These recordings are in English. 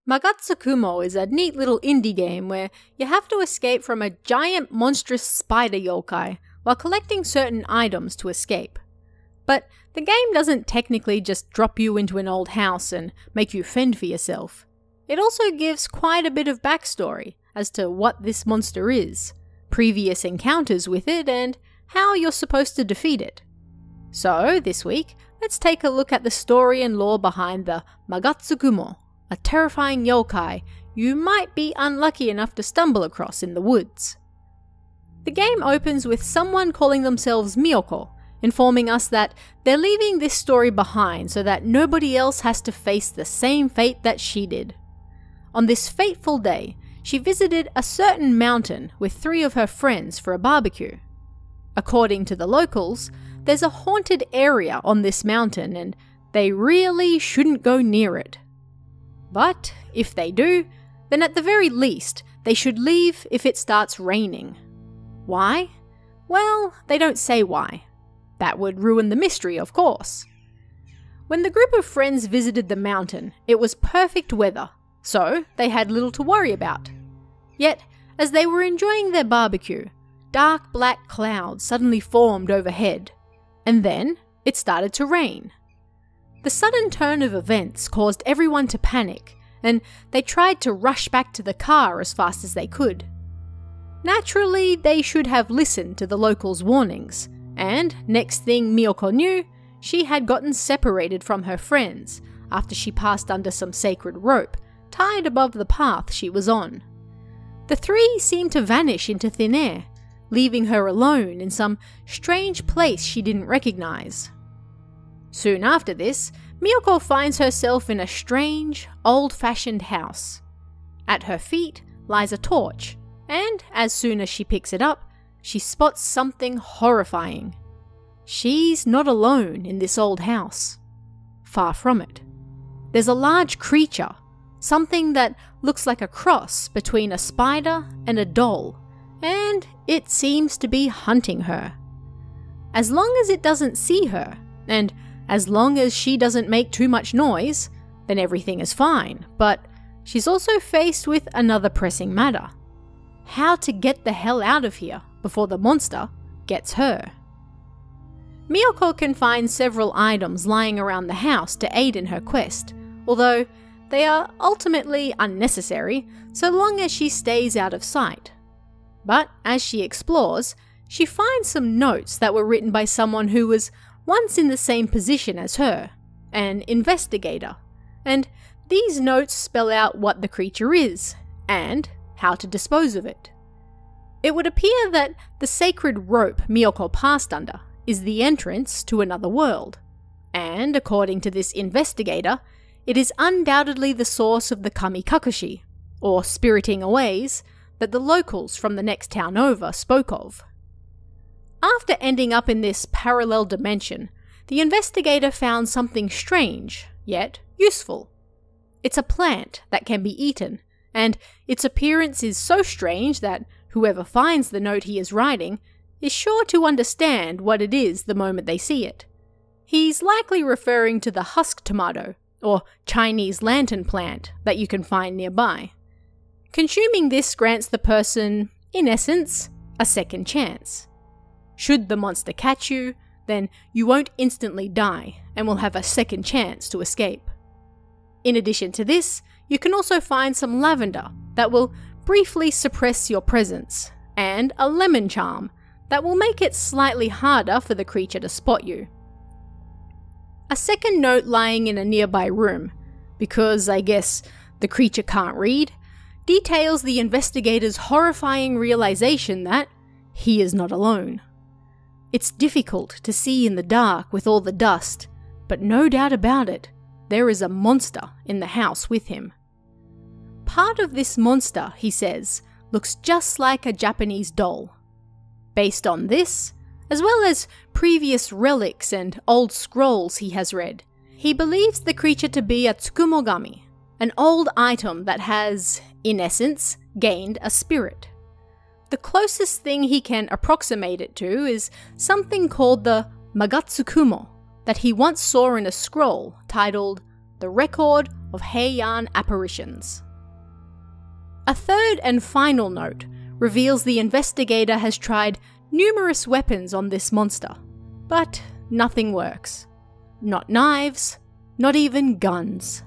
Magatsukumo is a neat little indie game where you have to escape from a giant monstrous spider yokai while collecting certain items to escape. But the game doesn't technically just drop you into an old house and make you fend for yourself. It also gives quite a bit of backstory as to what this monster is, previous encounters with it, and how you're supposed to defeat it. So, this week, let's take a look at the story and lore behind the Magatsukumo, a terrifying yokai you might be unlucky enough to stumble across in the woods. The game opens with someone calling themselves Miyoko, informing us that they're leaving this story behind so that nobody else has to face the same fate that she did. On this fateful day, she visited a certain mountain with 3 of her friends for a barbecue. According to the locals, there's a haunted area on this mountain and they really shouldn't go near it. But if they do, then at the very least, they should leave if it starts raining. Why? Well, they don't say why. That would ruin the mystery, of course. When the group of friends visited the mountain, it was perfect weather, so they had little to worry about. Yet, as they were enjoying their barbecue, dark black clouds suddenly formed overhead, and then it started to rain. The sudden turn of events caused everyone to panic, and they tried to rush back to the car as fast as they could. Naturally, they should have listened to the locals' warnings, and next thing Miyoko knew, she had gotten separated from her friends after she passed under some sacred rope tied above the path she was on. The 3 seemed to vanish into thin air, leaving her alone in some strange place she didn't recognize. Soon after this, Miyoko finds herself in a strange, old-fashioned house. At her feet lies a torch, and as soon as she picks it up, she spots something horrifying. She's not alone in this old house. Far from it. There's a large creature, something that looks like a cross between a spider and a doll, and it seems to be hunting her. As long as it doesn't see her, and as long as she doesn't make too much noise, then everything is fine, but she's also faced with another pressing matter. How to get the hell out of here before the monster gets her. Miyoko can find several items lying around the house to aid in her quest, although they are ultimately unnecessary so long as she stays out of sight. But as she explores, she finds some notes that were written by someone who was once in the same position as her, an investigator, and these notes spell out what the creature is, and how to dispose of it. It would appear that the sacred rope Miyoko passed under is the entrance to another world, and according to this investigator, it is undoubtedly the source of the Kamikakushi, or spiriting aways, that the locals from the next town over spoke of. After ending up in this parallel dimension, the investigator found something strange, yet useful. It's a plant that can be eaten, and its appearance is so strange that whoever finds the note he is writing is sure to understand what it is the moment they see it. He's likely referring to the husk tomato, or Chinese lantern plant, that you can find nearby. Consuming this grants the person, in essence, a second chance. Should the monster catch you, then you won't instantly die and will have a second chance to escape. In addition to this, you can also find some lavender that will briefly suppress your presence, and a lemon charm that will make it slightly harder for the creature to spot you. A second note lying in a nearby room, because I guess the creature can't read, details the investigator's horrifying realization that he is not alone. It's difficult to see in the dark with all the dust, but no doubt about it, there is a monster in the house with him. Part of this monster, he says, looks just like a Japanese doll. Based on this, as well as previous relics and old scrolls he has read, he believes the creature to be a Tsukumogami, an old item that has, in essence, gained a spirit. The closest thing he can approximate it to is something called the Magatsukumo that he once saw in a scroll titled The Record of Heian apparitions. A third and final note reveals the investigator has tried numerous weapons on this monster, but nothing works. Not knives, not even guns.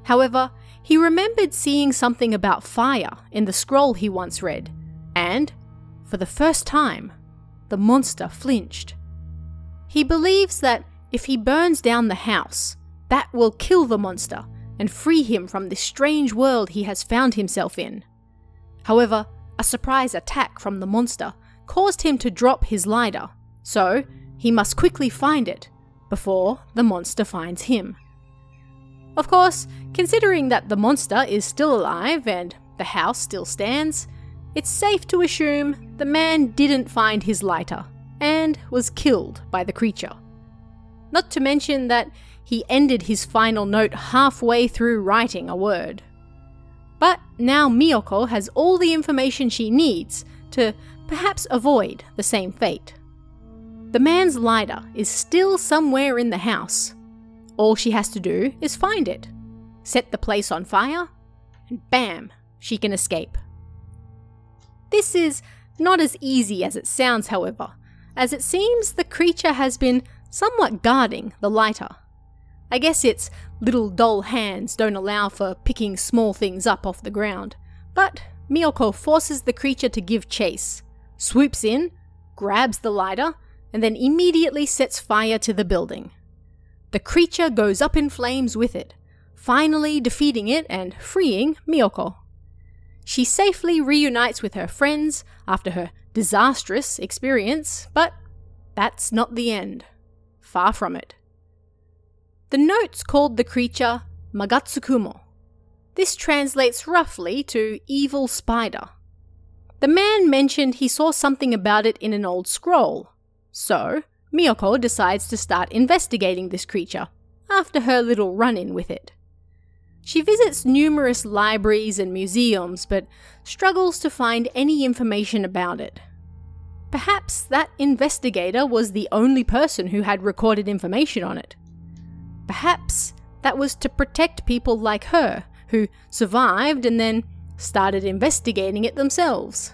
However, he remembered seeing something about fire in the scroll he once read, and, for the first time, the monster flinched. He believes that if he burns down the house, that will kill the monster and free him from this strange world he has found himself in. However, a surprise attack from the monster caused him to drop his lighter, so he must quickly find it before the monster finds him. Of course, considering that the monster is still alive and the house still stands, it's safe to assume the man didn't find his lighter and was killed by the creature. Not to mention that he ended his final note halfway through writing a word. But now Miyoko has all the information she needs to perhaps avoid the same fate. The man's lighter is still somewhere in the house. All she has to do is find it, set the place on fire, and bam, she can escape. This is not as easy as it sounds, however, as it seems the creature has been somewhat guarding the lighter. I guess its little doll hands don't allow for picking small things up off the ground, but Miyoko forces the creature to give chase, swoops in, grabs the lighter, and then immediately sets fire to the building. The creature goes up in flames with it, finally defeating it and freeing Miyoko. She safely reunites with her friends after her disastrous experience, but that's not the end. Far from it. The notes called the creature Magatsukumo. This translates roughly to evil spider. The man mentioned he saw something about it in an old scroll, so Miyoko decides to start investigating this creature after her little run-in with it. She visits numerous libraries and museums, but struggles to find any information about it. Perhaps that investigator was the only person who had recorded information on it. Perhaps that was to protect people like her, who survived and then started investigating it themselves.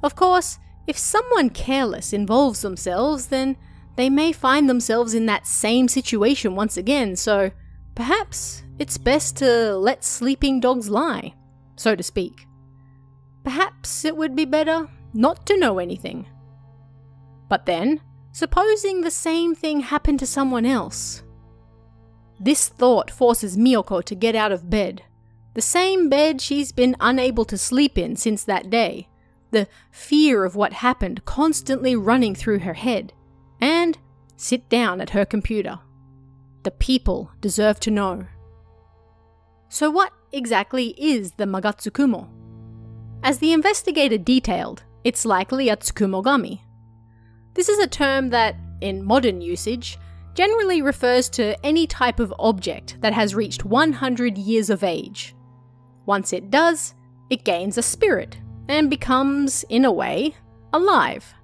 Of course, if someone careless involves themselves, then they may find themselves in that same situation once again, so perhaps it's best to let sleeping dogs lie, so to speak. Perhaps it would be better not to know anything. But then, supposing the same thing happened to someone else? This thought forces Miyoko to get out of bed, the same bed she's been unable to sleep in since that day, the fear of what happened constantly running through her head, and sit down at her computer. The people deserve to know. So what exactly is the Magatsukumo? As the investigator detailed, it's likely a Tsukumogami. This is a term that, in modern usage, generally refers to any type of object that has reached 100 years of age. Once it does, it gains a spirit and becomes, in a way, alive.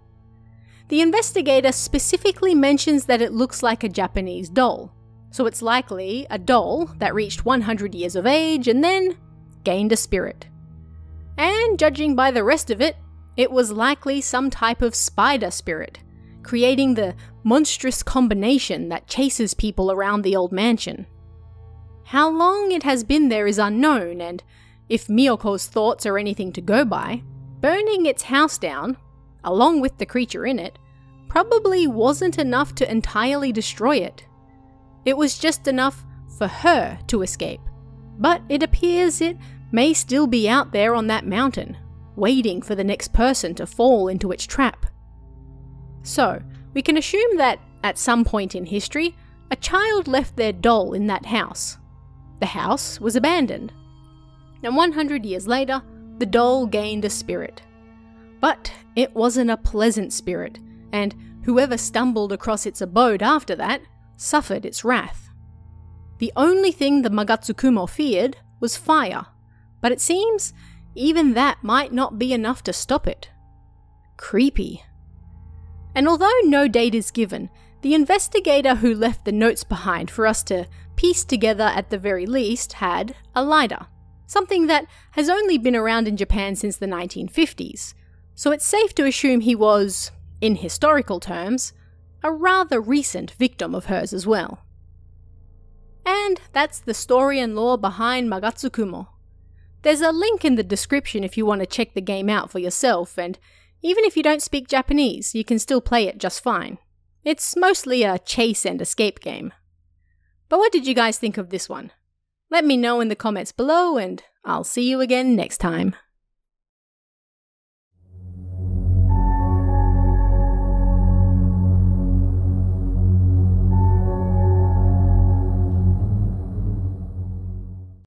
The investigator specifically mentions that it looks like a Japanese doll, so it's likely a doll that reached 100 years of age and then gained a spirit. And judging by the rest of it, it was likely some type of spider spirit, creating the monstrous combination that chases people around the old mansion. How long it has been there is unknown, and if Miyoko's thoughts are anything to go by, burning its house down, along with the creature in it, probably wasn't enough to entirely destroy it. It was just enough for her to escape, but it appears it may still be out there on that mountain, waiting for the next person to fall into its trap. So, we can assume that, at some point in history, a child left their doll in that house. The house was abandoned. And 100 years later, the doll gained a spirit. But it wasn't a pleasant spirit, and whoever stumbled across its abode after that suffered its wrath. The only thing the Magatsukumo feared was fire, but it seems even that might not be enough to stop it. Creepy. And although no date is given, the investigator who left the notes behind for us to pieced together at the very least, had a lighter. Something that has only been around in Japan since the 1950s. So it's safe to assume he was, in historical terms, a rather recent victim of hers as well. And that's the story and lore behind Magatsu Kumo. There's a link in the description if you want to check the game out for yourself, and even if you don't speak Japanese, you can still play it just fine. It's mostly a chase and escape game. But what did you guys think of this one? Let me know in the comments below, and I'll see you again next time.